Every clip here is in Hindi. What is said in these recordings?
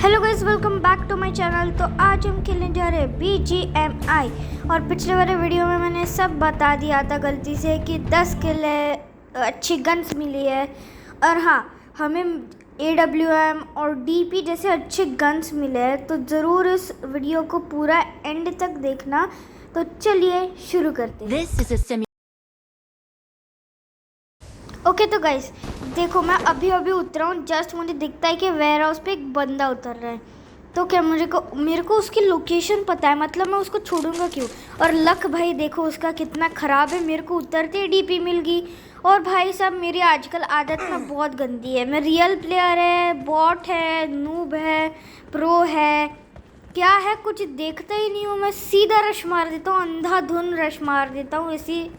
Hello guys, welcome back to my channel. तो आज हम खेलने जा रहे हैं BGMI। और पिछले वाले वीडियो में मैंने सब बता दिया था गलती से कि 10 किल है, अच्छी गन्स मिली है और हाँ हमें AWM और DP जैसे अच्छे गन्स मिले हैं। तो ज़रूर इस वीडियो को पूरा एंड तक देखना। तो चलिए शुरू करते हैं। ओके तो गाइस देखो, मैं अभी उतरा हूँ। जस्ट मुझे दिखता है कि वेयर हाउस पे एक बंदा उतर रहा है। तो क्या मेरे को उसकी लोकेशन पता है, मतलब मैं उसको छोड़ूंगा क्यों। और लक भाई देखो उसका कितना ख़राब है, मेरे को उतरते ही DP मिल गई। और भाई साहब मेरी आजकल आदत ना बहुत गंदी है। मैं रियल प्लेयर है, बॉट है, नूब है, प्रो है, क्या है कुछ देखता ही नहीं हूँ। मैं सीधा रश मार देता हूँ, अंधाधुन रश मार देता हूँ, इसी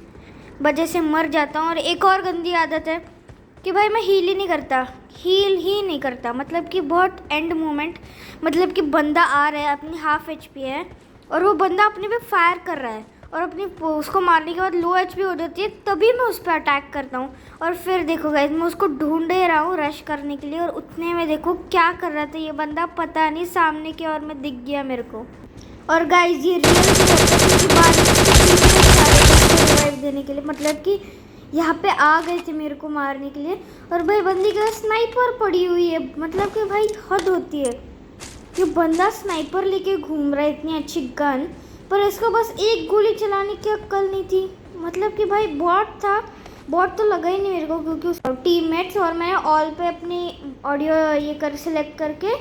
वजह से मर जाता हूँ। और एक और गंदी आदत है कि भाई मैं हील ही नहीं करता, मतलब कि बहुत एंड मोमेंट, मतलब कि बंदा आ रहा है, अपनी हाफ HP है और वो बंदा अपने पे फायर कर रहा है और अपनी उसको मारने के बाद लो HP हो जाती है, तभी मैं उस पर अटैक करता हूँ। और फिर देखो गाइस, मैं उसको ढूंढ ही रहा हूँ रश करने के लिए, और उतने में देखो क्या कर रहा था ये बंदा, पता नहीं सामने की ओर में दिख गया मेरे को। और गाइस ये रिवाइव देने के लिए, मतलब कि यहाँ पे आ गए थे मेरे को मारने के लिए। और भाई बंदी के पास स्नाइपर पड़ी हुई है, मतलब कि भाई हद होती है। ये बंदा स्नाइपर लेके घूम रहा है, इतनी अच्छी गन, पर इसको बस एक गोली चलाने की अक्ल नहीं थी। मतलब कि भाई बॉट था, बॉट तो लगा ही नहीं मेरे को, क्योंकि उस टीममेट्स और मैंने ऑल पे अपनी ऑडियो ये कर सिलेक्ट करके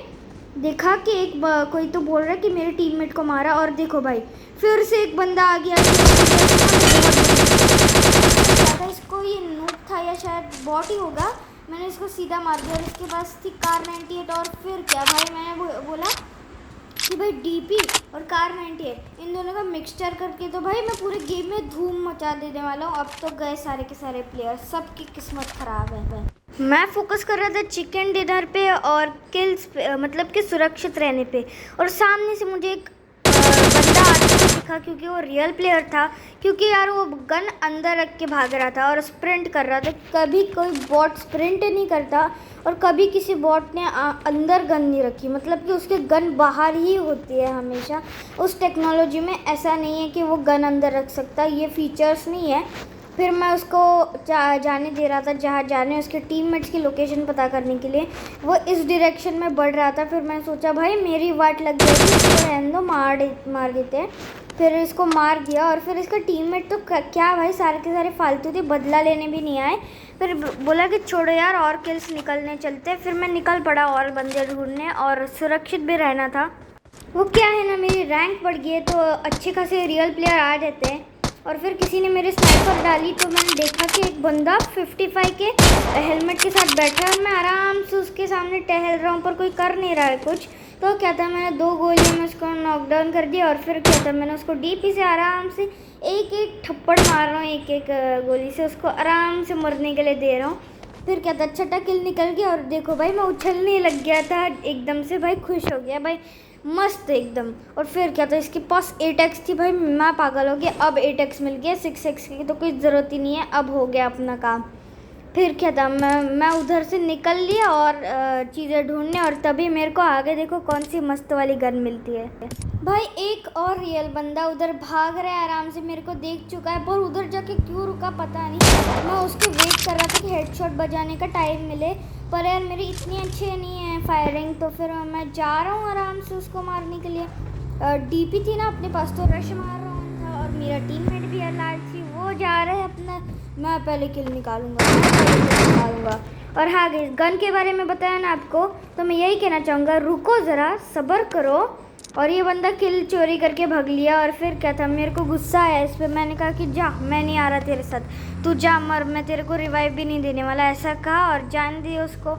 देखा कि कोई तो बोल रहा है कि मेरे टीममेट को मारा। और देखो भाई फिर से एक बंदा आ गया। इसको ये नूब था या शायद बॉट ही होगा, मैंने इसको सीधा मार दिया। और इसके पास थी कार 98। और फिर क्या भाई, मैंने बोला कि भाई DP और कार 98 इन दोनों का मिक्सचर करके तो भाई मैं पूरे गेम में धूम मचा देने वाला हूँ। अब तो गए सारे के सारे प्लेयर, सबकी किस्मत ख़राब है। मैं फोकस कर रहा था चिकन डिनर पे और किल्स पे, मतलब कि सुरक्षित रहने पे। और सामने से मुझे एक बंदा आता हुआ दिखा, क्योंकि वो रियल प्लेयर था, क्योंकि यार वो गन अंदर रख के भाग रहा था और स्प्रिंट कर रहा था। कभी कोई बॉट स्प्रिंट नहीं करता और कभी किसी बॉट ने अंदर गन नहीं रखी, मतलब कि उसकी गन बाहर ही होती है हमेशा। उस टेक्नोलॉजी में ऐसा नहीं है कि वो गन अंदर रख सकता, ये फीचर्स नहीं है। फिर मैं उसको जाने दे रहा था जहाँ जाने, उसके टीममेट्स की लोकेशन पता करने के लिए। वो इस डायरेक्शन में बढ़ रहा था, फिर मैंने सोचा भाई मेरी वाट लग गई थी, इसको रहने दो, मार देते हैं। फिर इसको मार दिया। और फिर इसका टीममेट तो क्या भाई सारे के सारे फालतू थे, बदला लेने भी नहीं आए। फिर बोला कि छोड़ो यार और किल्स निकलने चलते। फिर मैं निकल पड़ा और बंदे ढूंढने, और सुरक्षित भी रहना था। वो क्या है ना, मेरी रैंक बढ़ गई है तो अच्छे खासे रियल प्लेयर आ जाते हैं। और फिर किसी ने मेरे स्नाइपर डाली तो मैंने देखा कि एक बंदा 55 के हेलमेट के साथ बैठा है और मैं आराम से उसके सामने टहल रहा हूँ, पर कोई कर नहीं रहा है कुछ। तो क्या था, मैंने 2 गोलियों में उसको नॉकडाउन कर दिया। और फिर क्या था, मैंने उसको DP से आराम से एक थप्पड़ मार रहा हूँ, एक गोली से उसको आराम से मरने के लिए दे रहा हूँ। फिर क्या था, छठा किल निकल गया। और देखो भाई मैं उछलने लग गया था एकदम से, भाई खुश हो गया भाई, मस्त एकदम। और फिर क्या था, इसके पास 8x थी, भाई मैं पागल हो गया। अब 8x मिल गया, 6x की तो कोई ज़रूरत ही नहीं है, अब हो गया अपना काम। फिर क्या था, मैं उधर से निकल लिया और चीज़ें ढूंढने, और तभी मेरे को आगे देखो कौन सी मस्त वाली गन मिलती है। भाई एक और रियल बंदा उधर भाग रहा है, आराम से मेरे को देख चुका है, पर उधर जाके क्यों रुका पता नहीं। मैं उसके वेट कर रहा था कि हेडशॉट बजाने का टाइम मिले, पर यार मेरी इतनी अच्छी नहीं है फायरिंग। तो फिर मैं जा रहा हूँ आराम से उसको मारने के लिए। DP थी ना अपने पास, तो रश मार रहा था। और मेरा टीममेट भी लाल थी, वो जा रहे हैं अपना, मैं पहले किल निकालूंगा। और हाँ गन के बारे में बताया ना आपको, तो मैं यही कहना चाहूँगा, रुको ज़रा, सब्र करो। और ये बंदा किल चोरी करके भाग लिया। और फिर क्या था, मेरे को गुस्सा आया इस पर, मैंने कहा कि जा, मैं नहीं आ रहा तेरे साथ, तू जा मर, मैं तेरे को रिवाइव भी नहीं देने वाला, ऐसा कहा और जान दी उसको।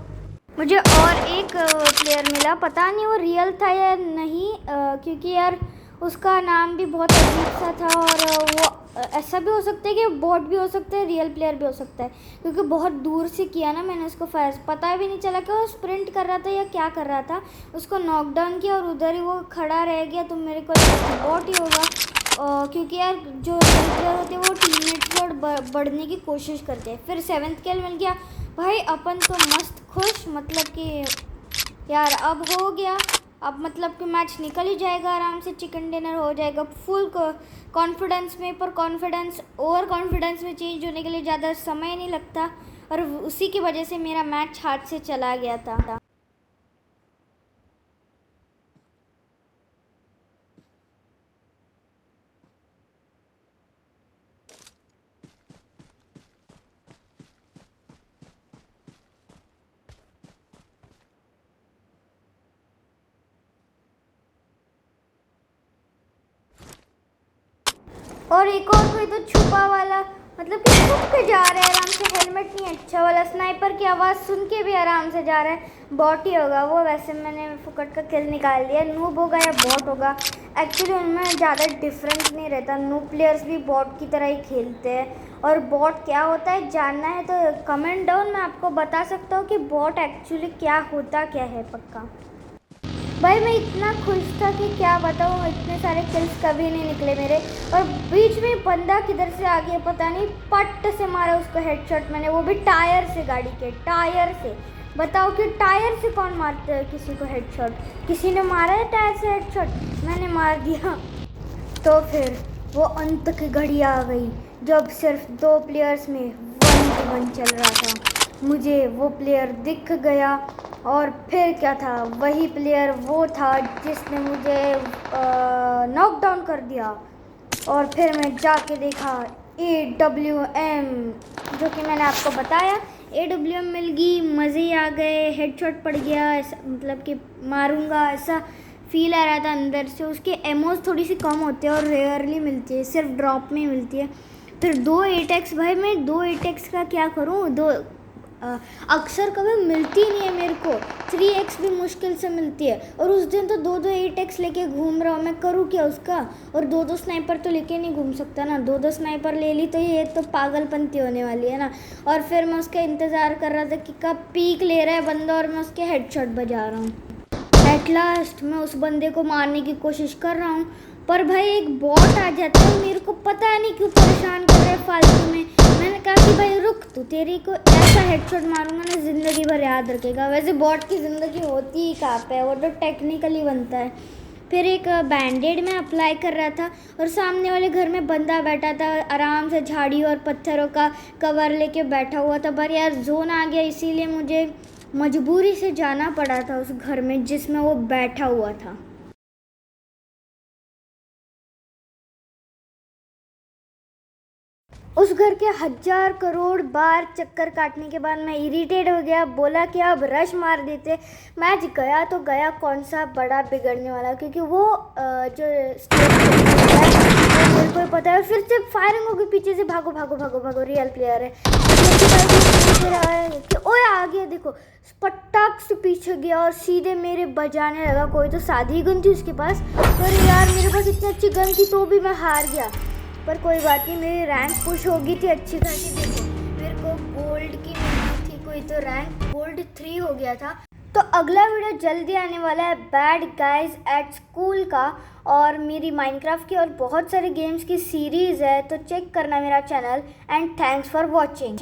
मुझे और एक प्लेयर मिला, पता नहीं वो रियल था या नहीं, क्योंकि यार उसका नाम भी बहुत अजीब सा था। और वो ऐसा भी हो सकता है कि बॉट भी हो सकता है, रियल प्लेयर भी हो सकता है, क्योंकि बहुत दूर से किया ना मैंने उसको फायर, पता भी नहीं चला कि वो स्प्रिंट कर रहा था या क्या कर रहा था। उसको नॉकडाउन किया और उधर ही वो खड़ा रह गया, तो मेरे को बॉट ही होगा। क्योंकि यार जो रियल प्लेयर होते हैं वो टीममेट्स की ओर बढ़ने की कोशिश करते हैं। फिर 7th किल मिल गया भाई, अपन तो मस्त खुश, मतलब कि यार अब हो गया। अब मतलब कि मैच निकल ही जाएगा आराम से, चिकन डिनर हो जाएगा फुल कॉन्फिडेंस में। पर कॉन्फिडेंस ओवर कॉन्फिडेंस में चेंज होने के लिए ज़्यादा समय नहीं लगता, और उसी की वजह से मेरा मैच हाथ से चला गया था। और एक और कोई तो छुपा वाला, मतलब कि छुप के जा रहा है आराम से, हेलमेट नहीं अच्छा वाला, स्नाइपर की आवाज़ सुन के भी आराम से जा रहा है। बॉट ही होगा वो, वैसे मैंने फुकट का किल निकाल दिया। नूब होगा या बॉट होगा, एक्चुअली उनमें ज़्यादा डिफरेंस नहीं रहता। नूब प्लेयर्स भी बॉट की तरह ही खेलते हैं, और बॉट क्या होता है जानना है तो कमेंट डाउन, मैं आपको बता सकता हूँ कि बॉट एक्चुअली क्या होता क्या है पक्का। भाई मैं इतना खुश था कि क्या बताऊँ, इतने सारे किल्स कभी नहीं निकले मेरे, और बीच में बंदा किधर से आ गया पता नहीं, पट से मारा उसको हेडशॉट मैंने, वो भी टायर से, गाड़ी के टायर से। बताओ कि टायर से कौन मारता है किसी को हेडशॉट? किसी ने मारा है टायर से हेडशॉट? मैंने मार दिया। तो फिर वो अंत की घड़ी आ गई जब सिर्फ 2 प्लेयर्स में 1v1 चल रहा था। मुझे वो प्लेयर दिख गया, और फिर क्या था, वही प्लेयर वो था जिसने मुझे नॉकडाउन कर दिया। और फिर मैं जाके देखा AWM, जो कि मैंने आपको बताया, AWM मिल गई, मज़े ही आ गए, हेडशॉट पड़ गया, ऐसा मतलब कि मारूंगा ऐसा फील आ रहा था अंदर से। उसके एमोज थोड़ी सी कम होते हैं और रेयरली मिलती है, सिर्फ ड्रॉप में मिलती है। फिर 2 8x, भाई मैं 2 8x का क्या करूँ, अक्सर कभी मिलती नहीं है मेरे को, 3x भी मुश्किल से मिलती है, और उस दिन तो 2 8x लेके घूम रहा हूँ, मैं करूँ क्या उसका? और 2 स्नाइपर तो लेके नहीं घूम सकता ना, 2 स्नाइपर ले ली तो ये तो पागलपंती होने वाली है ना। और फिर मैं उसका इंतज़ार कर रहा था कि कब पीक ले रहा है बंदा, और मैं उसके हेडशॉट बजा रहा हूँ। एट लास्ट मैं उस बंदे को मारने की कोशिश कर रहा हूँ, पर भाई एक बॉट आ जाता है, मेरे को पता नहीं क्यों परेशान कर रहा है फालतू में। मैंने कहा कि भाई रुक, तू तेरी को ऐसा हेडशॉट मारूंगा ना ज़िंदगी भर याद रखेगा। वैसे बॉट की ज़िंदगी होती ही कहाँ पे है, वो तो टेक्निकली बनता है। फिर एक बैंडेड में अप्लाई कर रहा था, और सामने वाले घर में बंदा बैठा था आराम से, झाड़ी और पत्थरों का कवर लेके बैठा हुआ था। पर यार जोन आ गया, इसीलिए मुझे मजबूरी से जाना पड़ा था उस घर में जिसमें वो बैठा हुआ था। उस घर के 1000 करोड़ बार चक्कर काटने के बाद मैं इरिटेट हो गया, बोला कि अब रश मार देते। मैच गया तो गया, कौन सा बड़ा बिगड़ने वाला, क्योंकि वो जो मेरे को पता है। फिर से फायरिंग होगी पीछे से, भागो भागो भागो भागो, रियल प्लेयर है। कि ओए आ गया, देखो पटाख से पीछे गया और सीधे मेरे बजाने लगा। कोई तो सादी गन थी उसके पास, पर यार मेरे पास इतनी अच्छी गन थी तो भी मैं हार गया। पर कोई बात नहीं, मेरी रैंक पुश हो गई थी अच्छी खासी। देखो मेरे को गोल्ड की मिली थी, कोई तो रैंक गोल्ड 3 हो गया था। तो अगला वीडियो जल्दी आने वाला है बैड गाइज एट स्कूल का, और मेरी माइनक्राफ्ट की और बहुत सारे गेम्स की सीरीज़ है, तो चेक करना मेरा channel. And thanks for watching.